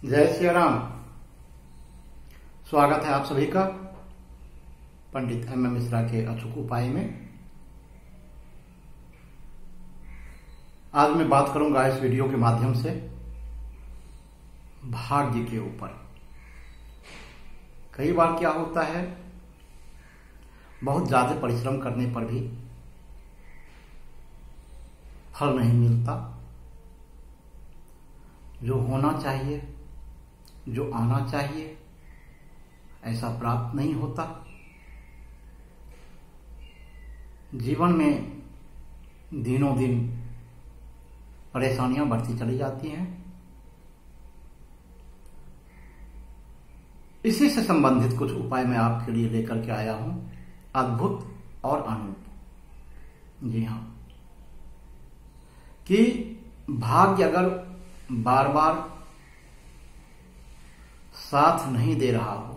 जय श्री राम। स्वागत है आप सभी का पंडित एम एम मिश्रा के अचूक उपाय में। आज मैं बात करूंगा इस वीडियो के माध्यम से भाग्य के ऊपर। कई बार क्या होता है, बहुत ज्यादा परिश्रम करने पर भी फल नहीं मिलता। जो होना चाहिए, जो आना चाहिए, ऐसा प्राप्त नहीं होता। जीवन में दिनों दिन परेशानियां बढ़ती चली जाती हैं। इसी से संबंधित कुछ उपाय मैं आपके लिए लेकर के आया हूं, अद्भुत और अनूप। जी हां, कि भाग्य अगर बार बार साथ नहीं दे रहा हो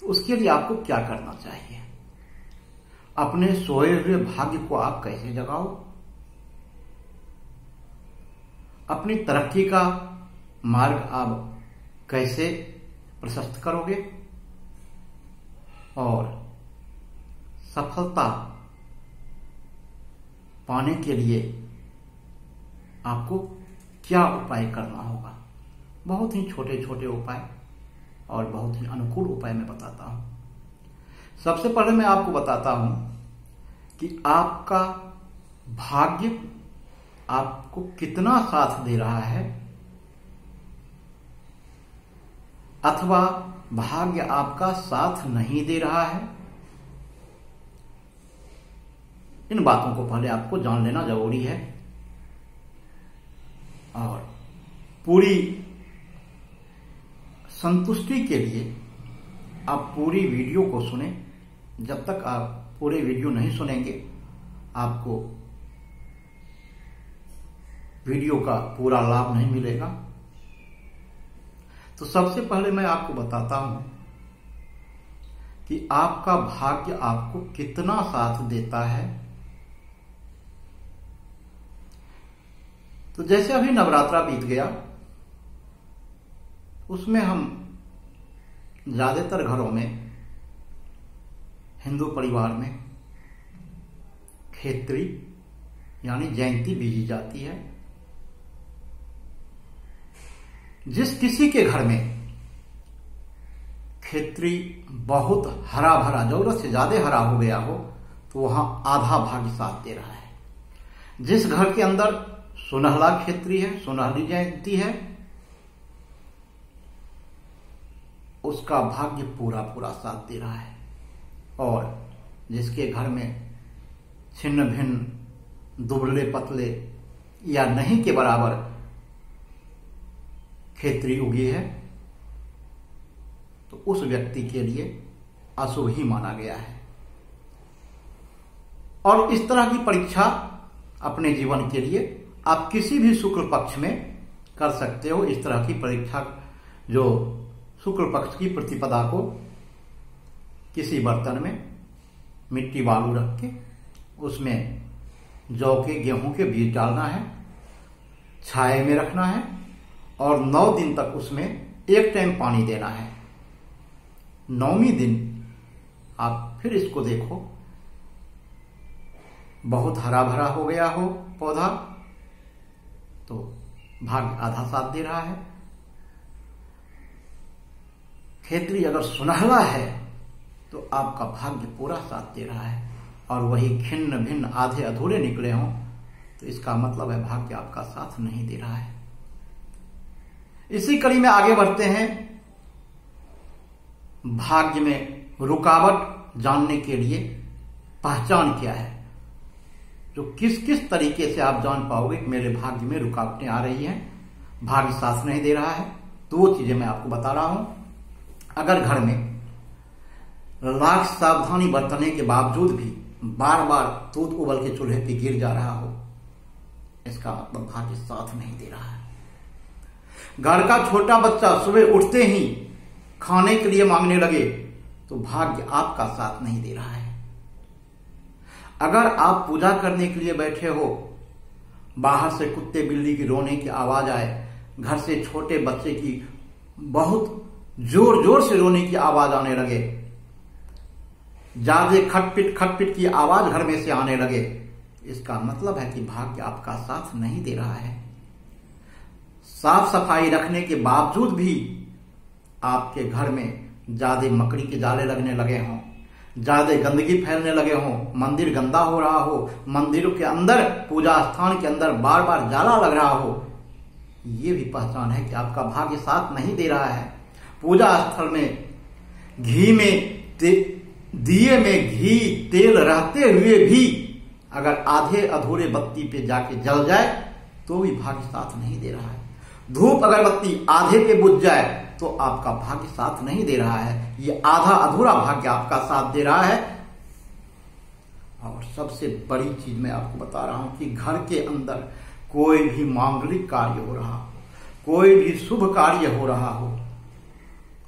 तो उसके लिए आपको क्या करना चाहिए। अपने सोए हुए भाग्य को आप कैसे जगाओ, अपनी तरक्की का मार्ग आप कैसे प्रशस्त करोगे और सफलता पाने के लिए आपको क्या उपाय करना होगा। बहुत ही छोटे छोटे उपाय और बहुत ही अनुकूल उपाय मैं बताता हूं। सबसे पहले मैं आपको बताता हूं कि आपका भाग्य आपको कितना साथ दे रहा है, अथवा भाग्य आपका साथ नहीं दे रहा है। इन बातों को पहले आपको जान लेना जरूरी है और पूरी संतुष्टि के लिए आप पूरी वीडियो को सुने। जब तक आप पूरे वीडियो नहीं सुनेंगे आपको वीडियो का पूरा लाभ नहीं मिलेगा। तो सबसे पहले मैं आपको बताता हूं कि आपका भाग्य आपको कितना साथ देता है। तो जैसे अभी नवरात्रा बीत गया, उसमें हम ज्यादातर घरों में, हिंदू परिवार में खेत्री यानी जयंती बीजी जाती है। जिस किसी के घर में खेत्री बहुत हरा भरा, जरूरत से ज्यादा हरा हो गया हो, तो वहां आधा भाग्य साथ दे रहा है। जिस घर के अंदर सुनहला खेत्री है, सुनहली जयंती है, उसका भाग्य पूरा पूरा साथ दे रहा है। और जिसके घर में छिन्न भिन्न, दुबले पतले या नहीं के बराबर खेत्री उगी है, तो उस व्यक्ति के लिए अशुभ ही माना गया है। और इस तरह की परीक्षा अपने जीवन के लिए आप किसी भी शुक्ल पक्ष में कर सकते हो। इस तरह की परीक्षा, जो शुक्ल पक्ष की प्रतिपदा को किसी बर्तन में मिट्टी बालू रख के उसमें जौ के, गेहूं के बीज डालना है, छाए में रखना है और 9 दिन तक उसमें एक टाइम पानी देना है। 9वें दिन आप फिर इसको देखो, बहुत हरा भरा हो गया हो पौधा, तो भाग्य आधा साथ दे रहा है। खेत्री अगर सुनहला है तो आपका भाग्य पूरा साथ दे रहा है। और वही खिन्न भिन्न, आधे अधूरे निकले हों, तो इसका मतलब है भाग्य आपका साथ नहीं दे रहा है। इसी कड़ी में आगे बढ़ते हैं। भाग्य में रुकावट जानने के लिए पहचान क्या है, जो किस किस तरीके से आप जान पाओगे कि मेरे भाग्य में रुकावटें आ रही हैं, भाग्य साथ नहीं दे रहा है। तो वो चीजें मैं आपको बता रहा हूं। अगर घर में लाख सावधानी बरतने के बावजूद भी बार बार दूध उबल के चूल्हे पे गिर जा रहा हो, इसका मतलब भाग्य साथ नहीं दे रहा है। घर का छोटा बच्चा सुबह उठते ही खाने के लिए मांगने लगे, तो भाग्य आपका साथ नहीं दे रहा है। अगर आप पूजा करने के लिए बैठे हो, बाहर से कुत्ते बिल्ली की रोने की आवाज आए, घर से छोटे बच्चे की बहुत जोर जोर से रोने की आवाज आने लगे, ज्यादा खटपिट की आवाज घर में से आने लगे, इसका मतलब है कि भाग्य आपका साथ नहीं दे रहा है। साफ सफाई रखने के बावजूद भी आपके घर में ज्यादा मकड़ी के जाले लगने लगे हों, ज्यादा गंदगी फैलने लगे हों, मंदिर गंदा हो रहा हो, मंदिरों के अंदर, पूजा स्थान के अंदर बार बार जाला लग रहा हो, ये भी पहचान है कि आपका भाग्य साथ नहीं दे रहा है। पूजा स्थल में घी में दिए में घी तेल रहते हुए भी अगर आधे अधूरे बत्ती पे जाके जल जाए तो भी भाग्य साथ नहीं दे रहा है। धूप अगरबत्ती आधे पे बुझ जाए तो आपका भाग्य साथ नहीं दे रहा है, ये आधा अधूरा भाग्य आपका साथ दे रहा है। और सबसे बड़ी चीज मैं आपको बता रहा हूं कि घर के अंदर कोई भी मांगलिक कार्य हो रहा हो, कोई भी शुभ कार्य हो रहा हो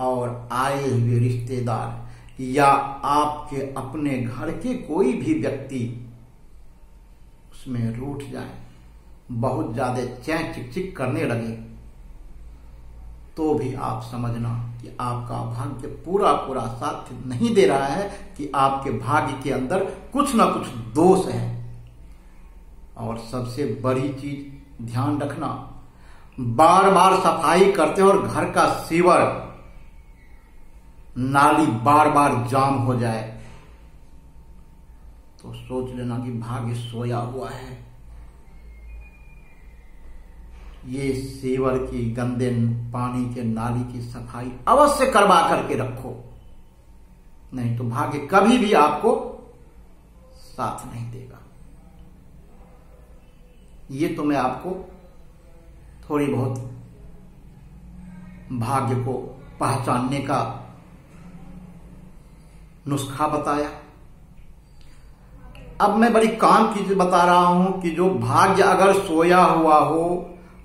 और आए हुए रिश्तेदार या आपके अपने घर के कोई भी व्यक्ति उसमें रूठ जाए, बहुत ज्यादा चैं चिक करने लगे, तो भी आप समझना कि आपका भाग्य पूरा पूरा साथ नहीं दे रहा है, कि आपके भाग्य के अंदर कुछ ना कुछ दोष है। और सबसे बड़ी चीज ध्यान रखना, बार बार सफाई करते हो और घर का सीवर नाली बार बार जाम हो जाए तो सोच लेना कि भाग्य सोया हुआ है। ये सीवर की गंदे पानी के नाली की सफाई अवश्य करवा करके रखो, नहीं तो भाग्य कभी भी आपको साथ नहीं देगा। ये तो मैं आपको थोड़ी बहुत भाग्य को पहचानने का नुस्खा बताया। अब मैं बड़ी काम की चीज बता रहा हूं कि जो भाग्य अगर सोया हुआ हो,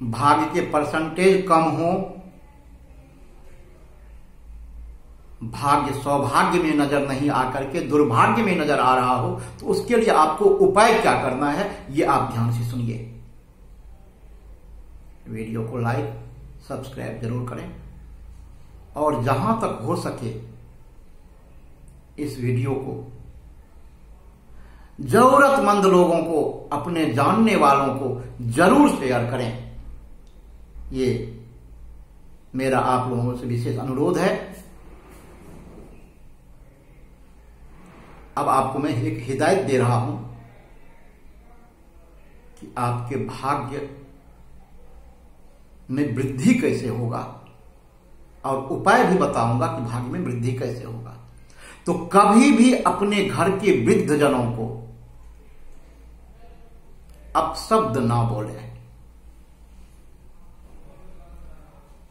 भाग्य के परसेंटेज कम हो, भाग्य सौभाग्य में नजर नहीं आकर के दुर्भाग्य में नजर आ रहा हो, तो उसके लिए आपको उपाय क्या करना है ये आप ध्यान से सुनिए। वीडियो को लाइक सब्सक्राइब जरूर करें और जहां तक हो सके इस वीडियो को जरूरतमंद लोगों को, अपने जानने वालों को जरूर शेयर करें। ये मेरा आप लोगों से विशेष अनुरोध है। अब आपको मैं एक हिदायत दे रहा हूं कि आपके भाग्य में वृद्धि कैसे होगा और उपाय भी बताऊंगा कि भाग्य में वृद्धि कैसे होगा। तो कभी भी अपने घर के वृद्ध जनों को अपशब्द ना बोले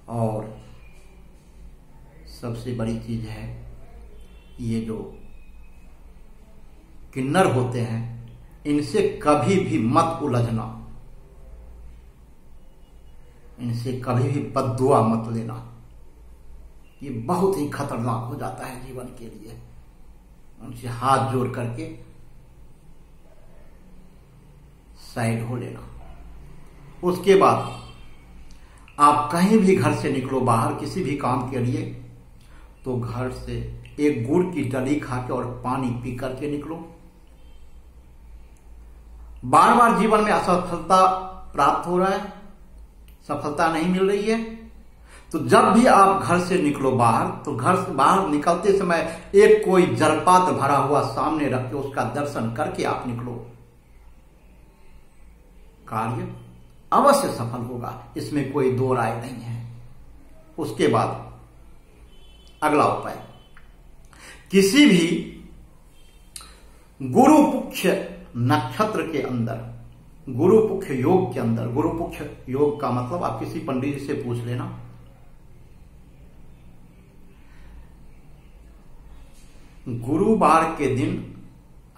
और सबसे बड़ी चीज है ये जो किन्नर होते हैं इनसे कभी भी मत उलझना, इनसे कभी भी बद्दुआ मत लेना, ये बहुत ही खतरनाक हो जाता है जीवन के लिए। उनसे हाथ जोड़ करके साइड हो लेना। उसके बाद आप कहीं भी घर से निकलो बाहर किसी भी काम के लिए, तो घर से एक गुड़ की डली खा के और पानी पी करके निकलो। बार बार जीवन में असफलता प्राप्त हो रहा है, सफलता नहीं मिल रही है, तो जब भी आप घर से निकलो बाहर, तो घर से बाहर निकलते समय एक कोई जलपात्र भरा हुआ सामने रख के उसका दर्शन करके आप निकलो। कार्य अवश्य सफल होगा, इसमें कोई दो राय नहीं है। उसके बाद अगला उपाय, किसी भी गुरुपुक्ष नक्षत्र के अंदर, गुरुपुक्ष योग के अंदर, गुरुपुक्ष योग का मतलब आप किसी पंडित जी से पूछ लेना, गुरुवार के दिन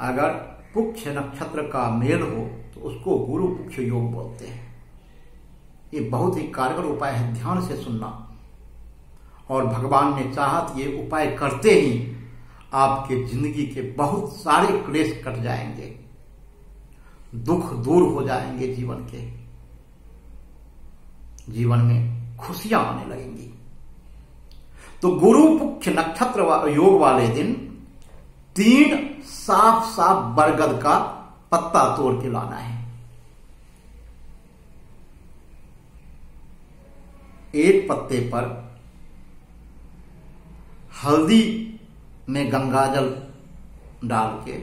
अगर पुक्ष नक्षत्र का मेल हो तो उसको गुरुपुक्ष योग बोलते हैं। ये बहुत ही कारगर उपाय है, ध्यान से सुनना। और भगवान ने चाहा तो ये उपाय करते ही आपके जिंदगी के बहुत सारे क्लेश कट जाएंगे, दुख दूर हो जाएंगे जीवन के। जीवन में खुशियां आने लगेंगी। तो गुरु मुख्य नक्षत्र योग वाले दिन 3 साफ साफ बरगद का पत्ता तोड़ के लाना है। एक पत्ते पर हल्दी में गंगाजल डाल के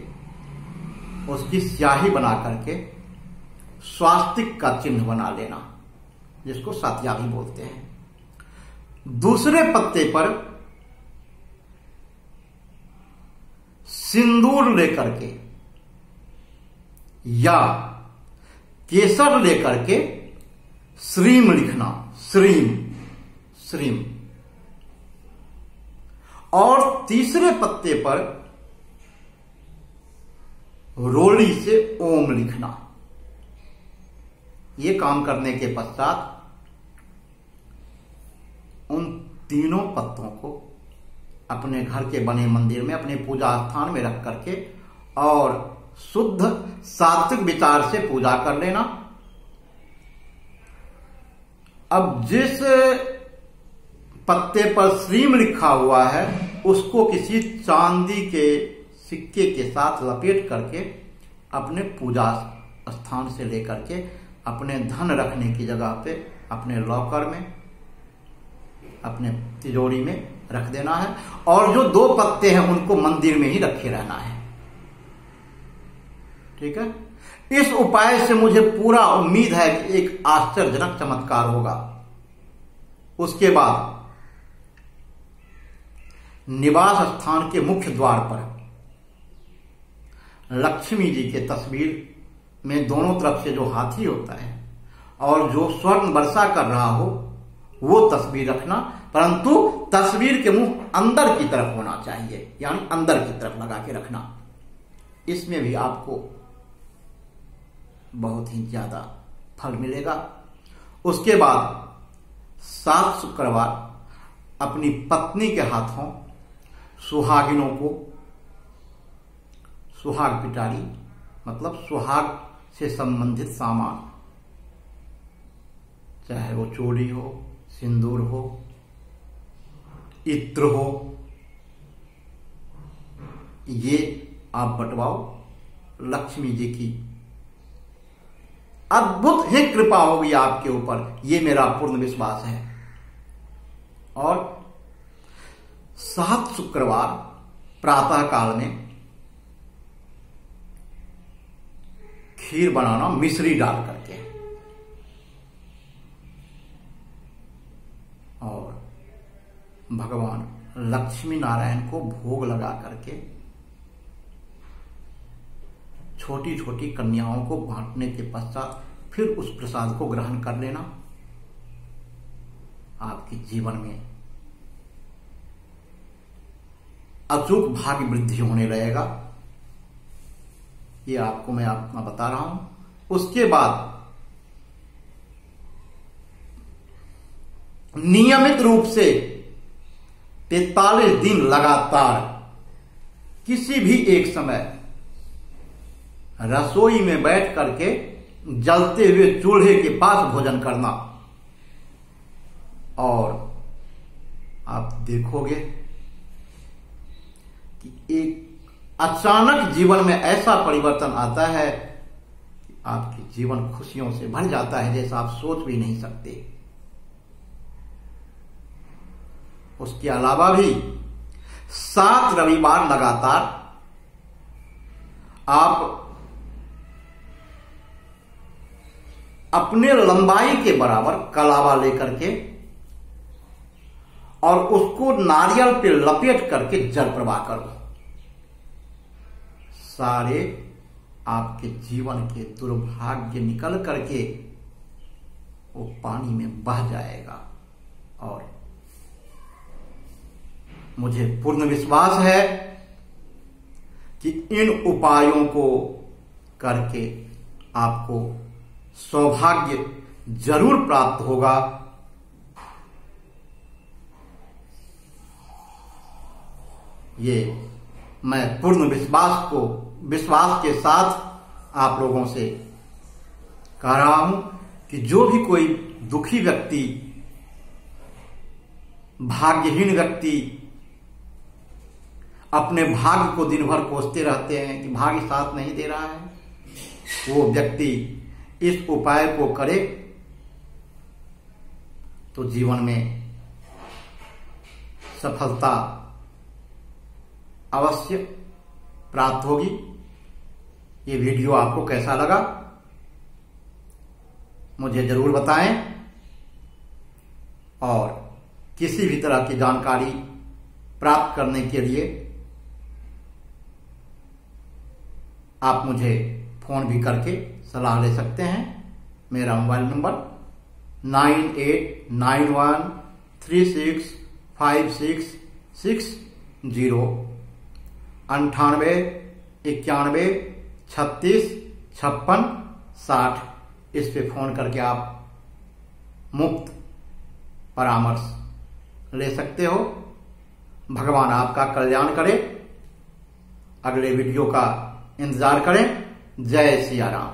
उसकी स्याही बना करके स्वास्तिक का चिन्ह बना लेना, जिसको सात्यागी बोलते हैं। दूसरे पत्ते पर सिंदूर लेकर के या केसर लेकर के श्रीम लिखना, श्रीम। और तीसरे पत्ते पर रोली से ओम लिखना। ये काम करने के पश्चात उन तीनों पत्तों को अपने घर के बने मंदिर में, अपने पूजा स्थान में रख करके और शुद्ध सात्विक विचार से पूजा कर लेना। अब जिस पत्ते पर श्रीम लिखा हुआ है उसको किसी चांदी के सिक्के के साथ लपेट करके अपने पूजा स्थान से लेकर के अपने धन रखने की जगह पे, अपने लॉकर में, अपने तिजोरी में रख देना है। और जो 2 पत्ते हैं उनको मंदिर में ही रखे रहना है। ठीक है। इस उपाय से मुझे पूरा उम्मीद है कि एक आश्चर्यजनक चमत्कार होगा। उसके बाद निवास स्थान के मुख्य द्वार पर लक्ष्मी जी के तस्वीर में दोनों तरफ से जो हाथी होता है और जो स्वर्ण वर्षा कर रहा हो वो तस्वीर रखना, परंतु तस्वीर के मुंह अंदर की तरफ होना चाहिए, यानी अंदर की तरफ लगा के रखना। इसमें भी आपको बहुत ही ज्यादा फल मिलेगा। उसके बाद 7 शुक्रवार अपनी पत्नी के हाथों सुहागिनों को सुहाग पिटारी, मतलब सुहाग से संबंधित सामान, चाहे वो चूड़ी हो, सिंदूर हो, इत्र हो, ये आप बंटवाओ। लक्ष्मी जी की अद्भुत ही कृपा होगी आपके ऊपर, ये मेरा पूर्ण विश्वास है। और 7 शुक्रवार प्रातः काल में खीर बनाना मिश्री डाल करके, और भगवान लक्ष्मी नारायण को भोग लगा करके छोटी छोटी कन्याओं को बांटने के पश्चात फिर उस प्रसाद को ग्रहण कर लेना। आपके जीवन में अचूक भाग्य वृद्धि होने लगेगा। ये आपको मैं अपना बता रहा हूं। उसके बाद नियमित रूप से 43 दिन लगातार किसी भी एक समय रसोई में बैठ करके जलते हुए चूल्हे के पास भोजन करना, और आप देखोगे कि एक अचानक जीवन में ऐसा परिवर्तन आता है कि आपकी जीवन खुशियों से भर जाता है जैसा आप सोच भी नहीं सकते। उसके अलावा भी 7 रविवार लगातार आप अपने लंबाई के बराबर कलावा लेकर के और उसको नारियल पे लपेट करके जल प्रवाह करो। सारे आपके जीवन के दुर्भाग्य निकल करके वो पानी में बह जाएगा। और मुझे पूर्ण विश्वास है कि इन उपायों को करके आपको सौभाग्य जरूर प्राप्त होगा। ये मैं पूर्ण विश्वास के साथ आप लोगों से कह रहा हूं कि जो भी कोई दुखी व्यक्ति, भाग्यहीन व्यक्ति अपने भाग्य को दिन भर कोसते रहते हैं कि भाग्य साथ नहीं दे रहा है, वो व्यक्ति इस उपाय को करे तो जीवन में सफलता अवश्य प्राप्त होगी। ये वीडियो आपको कैसा लगा मुझे जरूर बताएं, और किसी भी तरह की जानकारी प्राप्त करने के लिए आप मुझे फोन भी करके सलाह ले सकते हैं। मेरा मोबाइल नंबर 9891365660 9891365660 इस पे फोन करके आप मुफ्त परामर्श ले सकते हो। भगवान आपका कल्याण करे। अगले वीडियो का इंतजार करें। जय सिया राम।